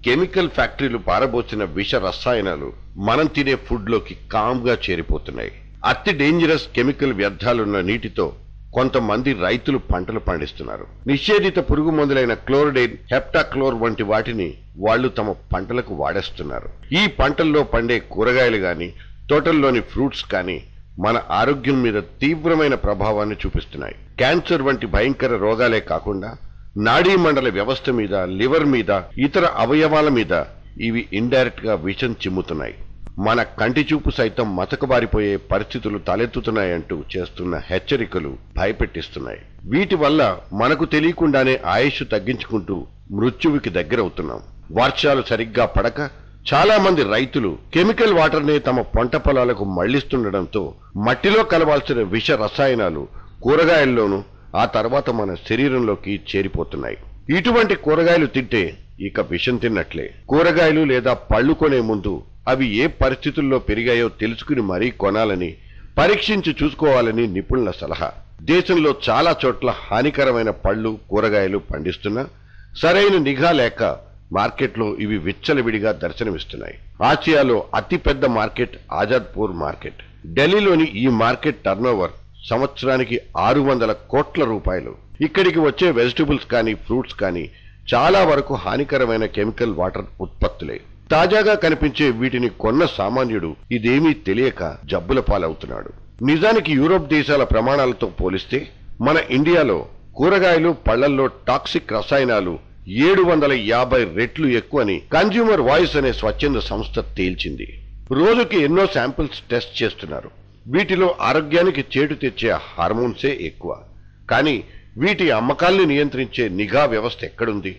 Chemical ఫ్యాక్టరీలు పారబోసిన విష రసాయనాలు మనం తినే ఫుడ్ లోకి కామ్గా చేరిపోతున్నాయి. అతి డేంజరస్ కెమికల్ వ్యర్థాలున్న నీటితో కొంతమంది రైతులు పంటలు పండిస్తున్నారు. నిషేధిత పురుగు మందులైన క్లోరిడైన్, హెప్టాక్లోర్ వంటి వాటిని వాళ్లు తమ పంటలకు వాడేస్తున్నారు. ఈ పంటల్లో పండే కూరగాయలు గాని, తోటల్లోని ఫ్రూట్స్ కానీ మన ఆరోగ్యం మీద తీవ్రమైన ప్రభావాన్ని చూపిస్తున్నాయి. క్యాన్సర్ వంటి భయంకర రోగాలే కాకుండా నాడీ మండల వ్యవస్థ మీద, లివర్ మీద, ఇతర అవయవాల మీద ఇవి ఇండైరెక్ట్ గా విషం చిమ్ముతున్నాయి. మన కంటి చూపు సైతం మతకబారిపోయే పరిస్థితులు తలెత్తుతున్నాయంటూ చేస్తున్న హెచ్చరికలు భయపెట్టిస్తున్నాయి. వీటి వల్ల మనకు తెలియకుండానే ఆయుష్ తగ్గించుకుంటూ మృత్యువుకి దగ్గరవుతున్నాం. వర్షాలు సరిగ్గా పడక చాలా మంది రైతులు కెమికల్ వాటర్ నే తమ పంట పొలాలకు మళ్లిస్తుండటంతో మట్టిలో కలవాల్సిన విష రసాయనాలు కూరగాయల్లోనూ, ఆ తర్వాత మన శరీరంలోకి చేరిపోతున్నాయి. ఇటువంటి కూరగాయలు తింటే ఇక విషం తిన్నట్లే. కూరగాయలు లేదా పళ్ళు కొనే ముందు అవి ఏ పరిస్థితుల్లో పెరిగాయో తెలుసుకుని మరీ కొనాలని, పరీక్షించి చూసుకోవాలని నిపుణుల సలహా. దేశంలో చాలా చోట్ల హానికరమైన పళ్ళు, కూరగాయలు పండిస్తున్నా సరైన నిఘా లేక మార్కెట్లో ఇవి విచ్చలవిడిగా దర్శనమిస్తున్నాయి. ఆసియాలో అతిపెద్ద మార్కెట్ ఆజాద్పూర్ మార్కెట్. ఢిల్లీలోని ఈ మార్కెట్ టర్నోవర్ సంవత్సరానికి 600 కోట్ల రూపాయలు. ఇక్కడికి వచ్చే వెజిటబుల్స్ కానీ, ఫ్రూట్స్ కానీ చాలా వరకు హానికరమైన కెమికల్ వాటర్ ఉత్పత్తులే. తాజాగా కనిపించే వీటిని కొన్న సామాన్యుడు ఇదేమీ తెలియక జబ్బుల పాలవుతున్నాడు. నిజానికి యూరోప్ దేశాల ప్రమాణాలతో పోలిస్తే మన ఇండియాలో కూరగాయలు, పళ్లల్లో టాక్సిక్ రసాయనాలు 750 రెట్లు ఎక్కువని కన్స్యూమర్ వాయిస్ అనే స్వచ్ఛంద సంస్థ తేల్చింది. రోజుకి ఎన్నో శాంపిల్స్ టెస్ట్ చేస్తున్నారు. వీటిలో ఆరోగ్యానికి చేటు తెచ్చే హార్మోన్సే ఎక్కువ. కానీ వీటి అమ్మకాల్ని నియంత్రించే నిఘా వ్యవస్థ ఎక్కడుంది?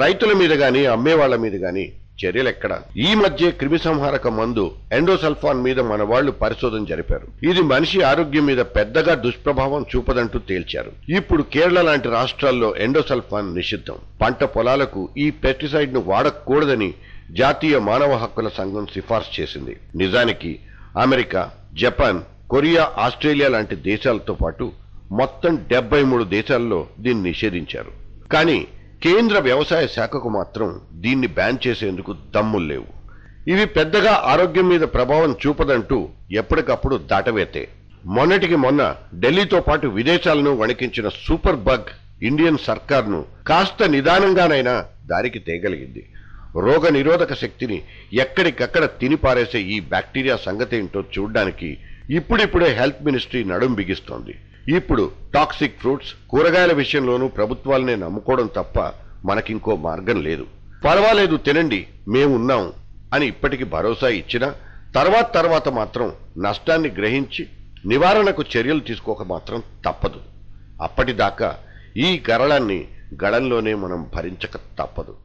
రైతుల మీద గాని, అమ్మేవాళ్ల మీద గాని చర్యలెక్కడ? ఈ మధ్య క్రిమిసంహారక మందు ఎండోసల్ఫాన్ మీద మన వాళ్లు పరిశోధన జరిపారు. ఇది మనిషి ఆరోగ్యం మీద పెద్దగా దుష్ప్రభావం చూపదంటూ తేల్చారు. ఇప్పుడు కేరళ లాంటి రాష్ట్రాల్లో ఎండోసల్ఫాన్ నిషిద్ధం. పంట పొలాలకు ఈ పెస్టిసైడ్ ను వాడకూడదని జాతీయ మానవ హక్కుల సంఘం సిఫార్సు చేసింది. నిజానికి అమెరికా, జపాన్, కొరియా, ఆస్ట్రేలియా లాంటి దేశాలతో పాటు మొత్తం 73 దేశాల్లో దీన్ని నిషేధించారు. కానీ కేంద్ర వ్యవసాయ శాఖకు మాత్రం దీన్ని బ్యాన్ చేసేందుకు దమ్ములు లేవు. ఇవి పెద్దగా ఆరోగ్యం మీద ప్రభావం చూపదంటూ ఎప్పటికప్పుడు దాటవేతే. మొన్నటికి మొన్న ఢిల్లీతో పాటు విదేశాలను వణికించిన సూపర్ బగ్ ఇండియన్ సర్కార్ను కాస్త నిదానంగానైనా దారికి తేగలిగింది. రోగ నిరోధక శక్తిని ఎక్కడికక్కడ తినిపారేసే ఈ బ్యాక్టీరియా సంగతేంటో చూడ్డానికి ఇప్పుడిప్పుడే హెల్త్ మినిస్ట్రీ నడుం బిగిస్తోంది. ఇప్పుడు టాక్సిక్ ఫ్రూట్స్, కూరగాయల విషయంలోనూ ప్రభుత్వాలనే నమ్ముకోవడం తప్ప మనకింకో మార్గం లేదు. పర్వాలేదు తినండి, మేమున్నాం అని ఇప్పటికి భరోసా ఇచ్చినా తర్వాత మాత్రం నష్టాన్ని గ్రహించి నివారణకు చర్యలు తీసుకోక మాత్రం తప్పదు. అప్పటిదాకా ఈ గరళాన్ని గళంలోనే మనం భరించక తప్పదు.